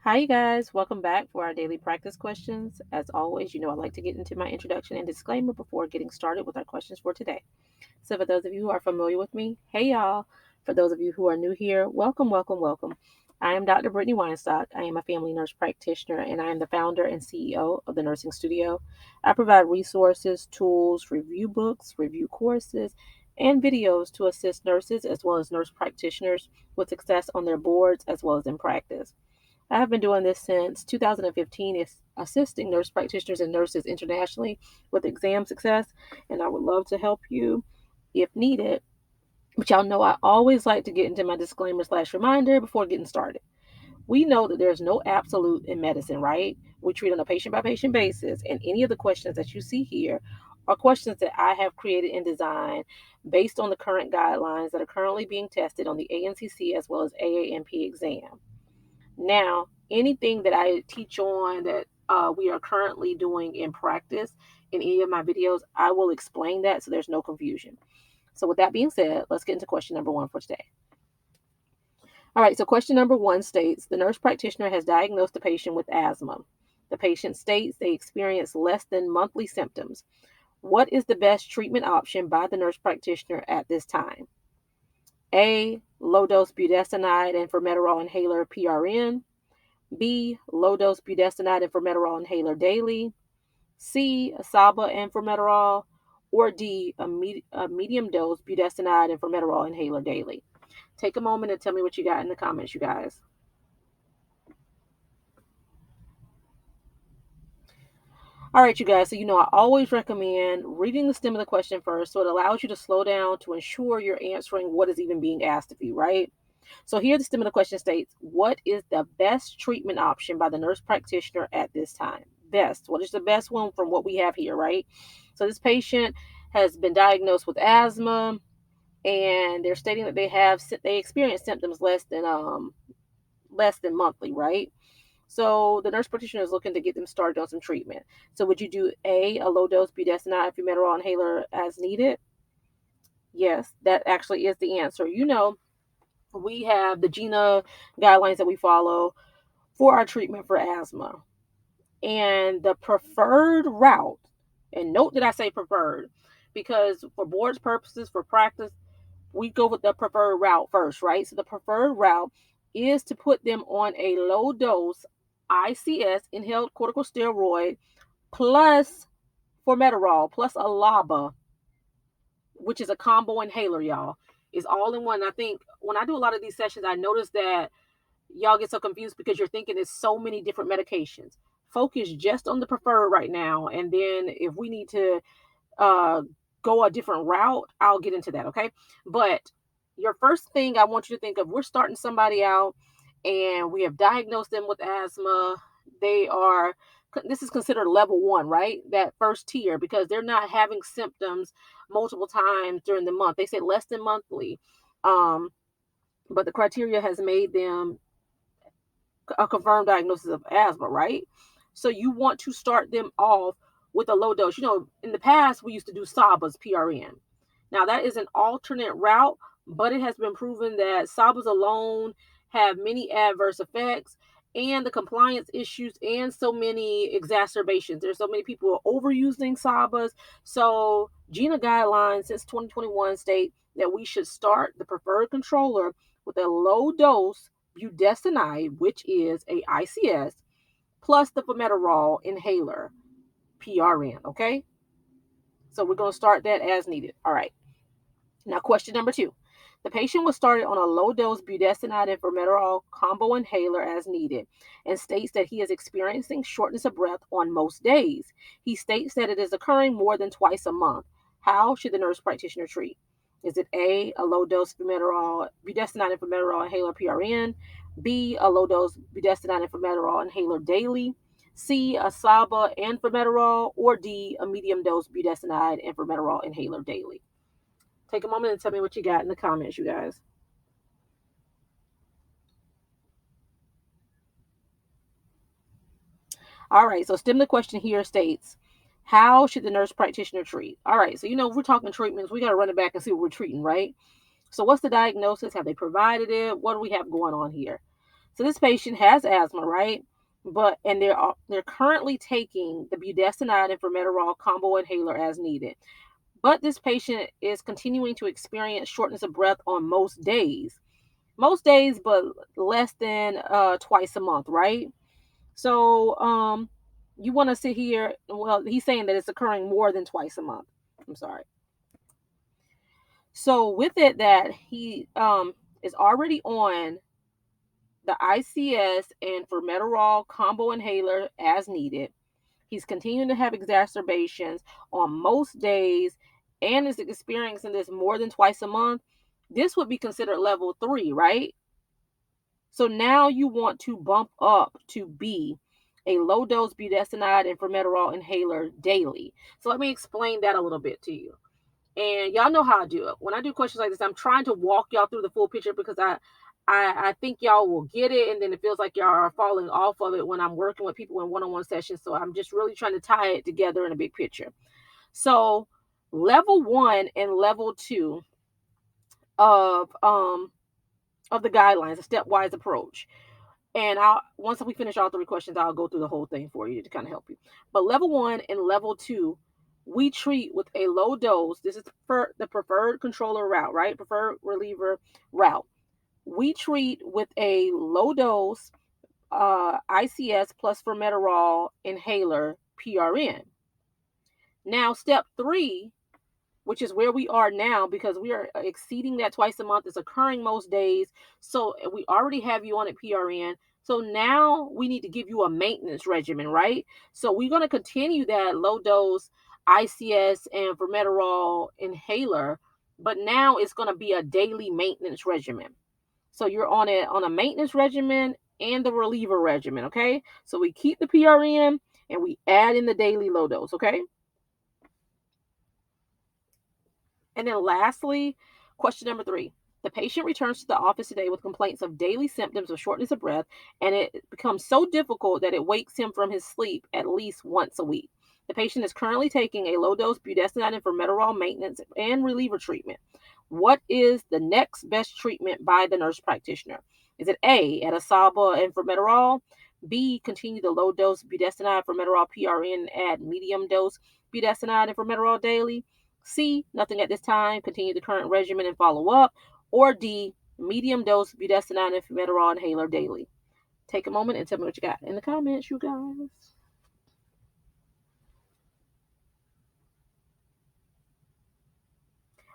Hi, you guys. Welcome back for our daily practice questions. As always, I like to get into my introduction and disclaimer before getting started with our questions for today. So, for those of you who are familiar with me, hey, y'all. For those of you who are new here, welcome, welcome, welcome. I am Dr. Brittany Weinstock. I am a family nurse practitioner and I am the founder and CEO of the Nursing Studio. I provide resources, tools, review books, review courses, and videos to assist nurses as well as nurse practitioners with success on their boards as well as in practice. I have been doing this since 2015, is assisting nurse practitioners and nurses internationally with exam success, and I would love to help you if needed. But y'all know I always like to get into my disclaimer slash reminder before getting started. We know that there's no absolute in medicine, right? We treat on a patient by patient basis, and any of the questions that you see here are questions that I have created and designed based on the current guidelines that are currently being tested on the ANCC as well as AANP exam. Now, anything that I teach on that we are currently doing in practice in any of my videos, I will explain that so there's no confusion. So, with that being said, let's get into question number one for today. All right, so question number one states the nurse practitioner has diagnosed the patient with asthma. The patient states they experience less than monthly symptoms. What is the best treatment option by the nurse practitioner at this time? A. Low dose budesonide and formoterol inhaler PRN. B. Low dose budesonide and formoterol inhaler daily. C. Asaba and formoterol. Or D. A medium dose budesonide and formoterol inhaler daily. Take a moment and tell me what you got in the comments, you guys. All right, you guys. So, I always recommend reading the stem of the question first so it allows you to slow down to ensure you're answering what is even being asked of you, right? So, here the stem of the question states, what is the best treatment option by the nurse practitioner at this time? Best. What is the best one from what we have here, right? So, this patient has been diagnosed with asthma and they're stating that they experience symptoms less than monthly, right? So the nurse practitioner is looking to get them started on some treatment. So would you do a low dose budesonide formoterol inhaler as needed? Yes, that actually is the answer. We have the GINA guidelines that we follow for our treatment for asthma. And the preferred route, and note that I say preferred, because for boards purposes, for practice, we go with the preferred route first, right? So the preferred route is to put them on a low dose ICS, inhaled corticosteroid, plus formoterol, plus a LABA, which is a combo inhaler, y'all. Is all in one. I think when I do a lot of these sessions, I notice that y'all get so confused because you're thinking it's so many different medications. Focus just on the preferred right now, and then if we need to uh, go a different route, I'll get into that, okay? But your first thing I want you to think of, we're starting somebody out and we have diagnosed them with asthma. They are, this is considered level one, right? That first tier, because they're not having symptoms multiple times during the month. They say less than monthly. Um, but the criteria has made them a confirmed diagnosis of asthma, right? So you want to start them off with a low dose. In the past, we used to do SABA's PRN. Now, that is an alternate route, but it has been proven that SABA's alone have many adverse effects and the compliance issues and so many exacerbations. There's so many people overusing SABA's. So GINA guidelines since 2021 state that we should start the preferred controller with a low dose budesonide, which is a ICS, plus the formoterol inhaler, PRN. Okay, so we're going to start that as needed. All right. Now, question number two. The patient was started on a low dose budesonide and formoterol combo inhaler as needed and states that he is experiencing shortness of breath on most days. He states that it is occurring more than twice a month. How should the nurse practitioner treat? Is it A, low dose budesonide and formoterol inhaler PRN, B, a low dose budesonide and formoterol inhaler daily, C, a SABA and formoterol, or D, a medium dose budesonide and formoterol inhaler daily? Take a moment and tell me what you got in the comments, you guys. All right, so stem the question here states, how should the nurse practitioner treat? All right, so if we're talking treatments, we got to run it back and see what we're treating, right? So what's the diagnosis? Have they provided it? What do we have going on here? So this patient has asthma, right? And they're currently taking the budesonide and formoterol combo inhaler as needed. But this patient is continuing to experience shortness of breath on most days. Most days, but less than twice a month, right? So you want to sit here. Well, he's saying that it's occurring more than twice a month. I'm sorry. So with it, that he is already on the ICS and formoterol combo inhaler as needed. He's continuing to have exacerbations on most days and is experiencing this more than twice a month. This would be considered level 3, right? So now you want to bump up to B, a low dose budesonide and formoterol inhaler daily. So let me explain that a little bit to you. And y'all know how I do it. When I do questions like this, I'm trying to walk y'all through the full picture because I think y'all will get it, and then it feels like y'all are falling off of it when I'm working with people in one-on-one sessions. So I'm just really trying to tie it together in a big picture. So level 1 and level 2 of the guidelines, a stepwise approach. And once we finish all 3 questions, I'll go through the whole thing for you to kind of help you. But level 1 and level 2, we treat with a low dose. This is the preferred controller route, right? Preferred reliever route. We treat with a low dose ICS plus formoterol inhaler PRN. Now, step 3, which is where we are now, because we are exceeding that twice a month. It's occurring most days. So we already have you on at PRN. So now we need to give you a maintenance regimen, right? So we're going to continue that low dose ICS and formoterol inhaler, but now it's going to be a daily maintenance regimen. So you're on a maintenance regimen and the reliever regimen, okay? So we keep the PRN and we add in the daily low dose, okay? And then lastly, question number 3. The patient returns to the office today with complaints of daily symptoms of shortness of breath, and it becomes so difficult that it wakes him from his sleep at least once a week. The patient is currently taking a low-dose budesonide and formoterol maintenance and reliever treatment. What is the next best treatment by the nurse practitioner? Is it A, Adasaba and formoterol? B, continue the low-dose budesonide formoterol PRN, add medium-dose budesonide and formoterol daily? C, nothing at this time, continue the current regimen and follow up. Or D, medium dose budesonide and formoterol inhaler daily. Take a moment and tell me what you got in the comments, you guys.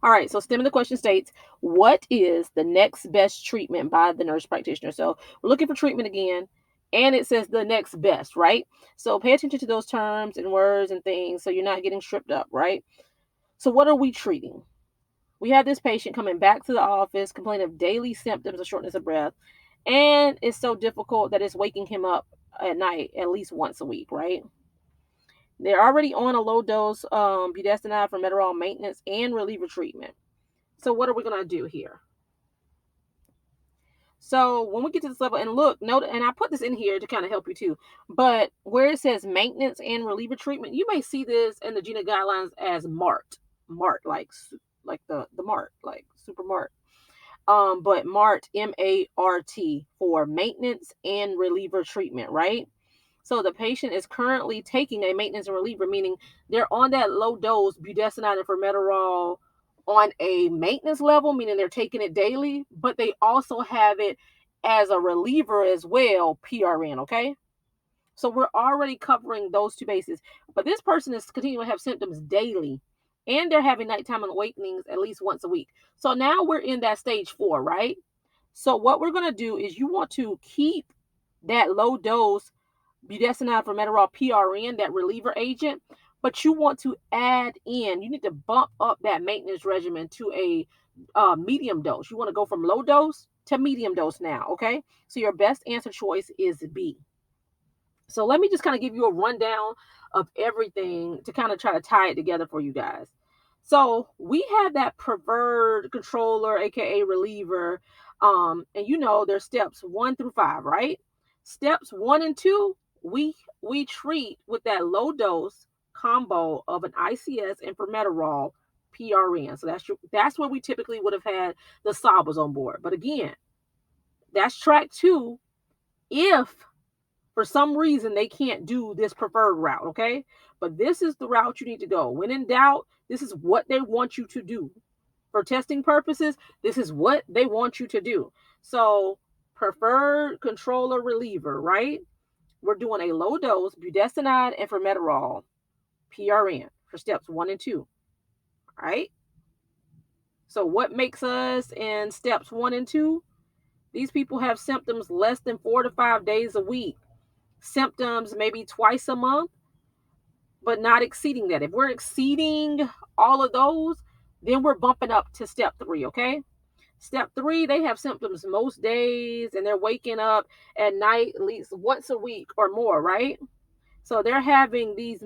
All right, so stemming the question states, what is the next best treatment by the nurse practitioner? So we're looking for treatment again, and it says the next best, right? So pay attention to those terms and words and things so you're not getting tripped up, right? So what are we treating? We have this patient coming back to the office complaining of daily symptoms of shortness of breath, and it's so difficult that it's waking him up at night at least once a week, right? They're already on a low dose budesonide formoterol maintenance and reliever treatment. So what are we going to do here? So when we get to this level, and look, note, and I put this in here to kind of help you too, but where it says maintenance and reliever treatment, you may see this in the GINA guidelines as MART, like the MART, like super MART. But MART, MART, for maintenance and reliever treatment, right? So the patient is currently taking a maintenance and reliever, meaning they're on that low dose budesonide and formoterol on a maintenance level, meaning they're taking it daily, but they also have it as a reliever as well, PRN, okay? So we're already covering those 2 bases. But this person is continuing to have symptoms daily, and they're having nighttime awakenings at least once a week. So now we're in that stage 4, right? So what we're going to do is you want to keep that low dose budesonide formoterol PRN, that reliever agent, but you want to add in, you need to bump up that maintenance regimen to a medium dose. You want to go from low dose to medium dose now, okay? So your best answer choice is B. So let me just kind of give you a rundown of everything to kind of try to tie it together for you guys. So we have that preferred controller, aka reliever, and there's steps 1 through 5, right? Steps 1 and 2, we treat with that low dose combo of an ICS and formoterol PRN. So that's where we typically would have had the Sabas on board. But again, that's track 2 if for some reason they can't do this preferred route, okay? But this is the route you need to go. When in doubt, this is what they want you to do. For testing purposes, this is what they want you to do. So, preferred controller reliever, right? We're doing a low dose budesonide and formoterol, PRN, for steps 1 and 2, right? So, what makes us in steps 1 and 2? These people have symptoms less than 4 to 5 days a week, symptoms maybe twice a month, but not exceeding that. If we're exceeding all of those, then we're bumping up to step 3, okay? Step 3, they have symptoms most days and they're waking up at night at least once a week or more, right? So they're having these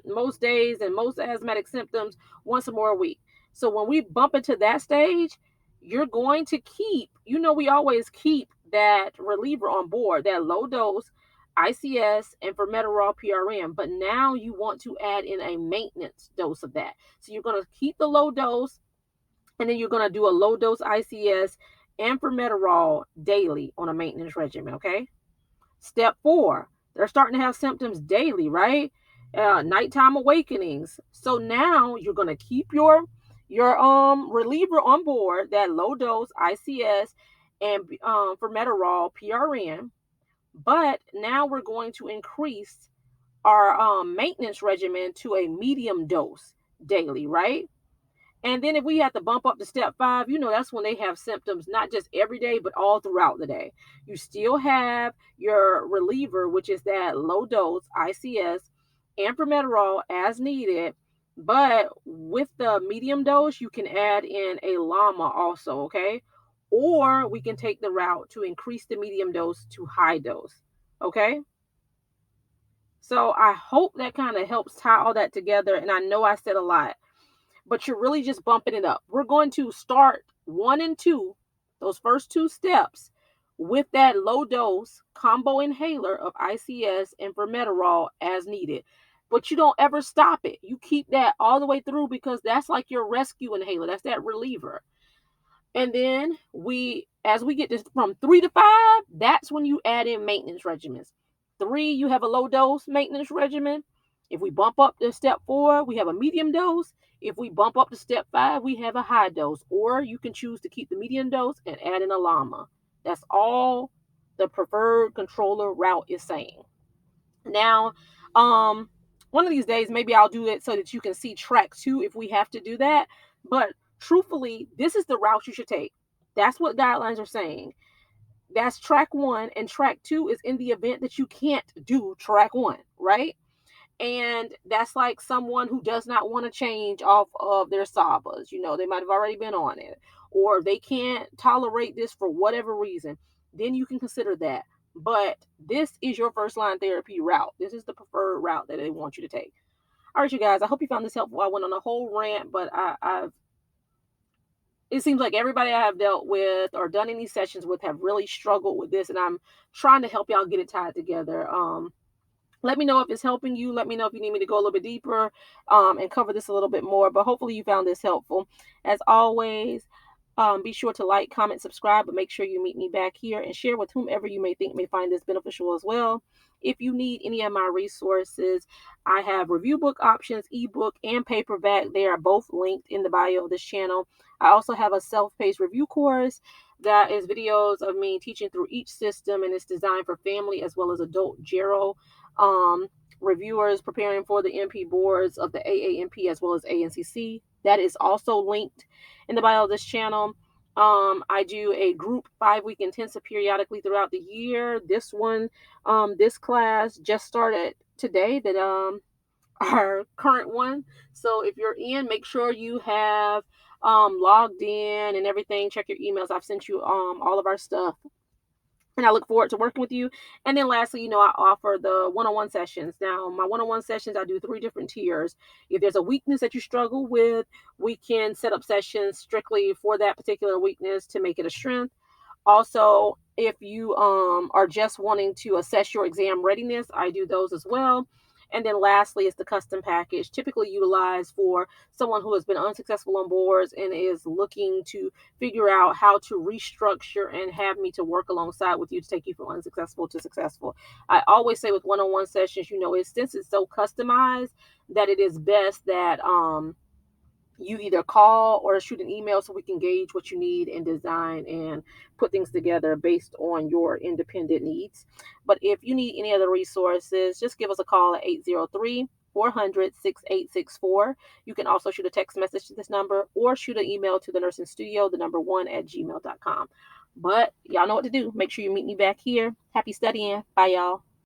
most days and most asthmatic symptoms once or more a week. So when we bump into that stage, you're going to keep, we always keep that reliever on board, that low dose ICS and formoterol PRM, but now you want to add in a maintenance dose of that. So you're going to keep the low dose, and then you're going to do a low dose ICS and formoterol daily on a maintenance regimen, okay? Step 4, they're starting to have symptoms daily, right? Nighttime awakenings. So now you're going to keep your reliever on board, that low dose ICS and formoterol PRN, but now we're going to increase our maintenance regimen to a medium dose daily, right? And then if we have to bump up to step 5, that's when they have symptoms, not just every day, but all throughout the day. You still have your reliever, which is that low dose ICS and formoterol as needed. But with the medium dose, you can add in a llama also, okay? Or we can take the route to increase the medium dose to high dose, okay? So I hope that kind of helps tie all that together. And I know I said a lot, but you're really just bumping it up. We're going to start 1 and 2, those first 2 steps, with that low dose combo inhaler of ICS and formoterol as needed. But you don't ever stop it. You keep that all the way through, because that's like your rescue inhaler. That's that reliever. And then as we get this from 3 to 5, that's when you add in maintenance regimens. 3, you have a low dose maintenance regimen. If we bump up to step 4, we have a medium dose. If we bump up to step 5, we have a high dose. Or you can choose to keep the medium dose and add in a llama. That's all the preferred controller route is saying. Now, one of these days, maybe I'll do it so that you can see track 2 if we have to do that. But truthfully, this is the route you should take. That's what guidelines are saying. That's track 1, and track 2 is in the event that you can't do track 1, right? And that's like someone who does not want to change off of their sabas. They might have already been on it, or they can't tolerate this for whatever reason. Then you can consider that. But this is your first line therapy route. This is the preferred route that they want you to take. All right, you guys, I hope you found this helpful. I went on a whole rant, but it seems like everybody I have dealt with or done any sessions with have really struggled with this, and I'm trying to help y'all get it tied together. Let me know if it's helping you. Let me know if you need me to go a little bit deeper and cover this a little bit more. But hopefully you found this helpful. As always, be sure to like, comment, subscribe, but make sure you meet me back here and share with whomever you may think may find this beneficial as well. If you need any of my resources, I have review book options, ebook, and paperback. They are both linked in the bio of this channel. I also have a self-paced review course that is videos of me teaching through each system, and it's designed for family as well as adult Gero reviewers preparing for the NP boards of the AANP as well as ANCC. That is also linked in the bio of this channel. I do a group 5-week intensive periodically throughout the year. This class just started today, that our current one. So if you're in, make sure you have logged in and everything. Check your emails. I've sent you all of our stuff, and I look forward to working with you. And then lastly, I offer the one-on-one sessions. Now, my one-on-one sessions, I do 3 different tiers. If there's a weakness that you struggle with, we can set up sessions strictly for that particular weakness to make it a strength. Also, if you are just wanting to assess your exam readiness, I do those as well. And then lastly is the custom package, typically utilized for someone who has been unsuccessful on boards and is looking to figure out how to restructure and have me to work alongside with you to take you from unsuccessful to successful. I always say with one-on-one sessions, since it's so customized that it is best that you either call or shoot an email so we can gauge what you need and design and put things together based on your independent needs. But if you need any other resources, just give us a call at 803 400 6864. You can also shoot a text message to this number or shoot an email to the nursing studio, the number one at gmail.com. But y'all know what to do. Make sure you meet me back here. Happy studying. Bye, y'all.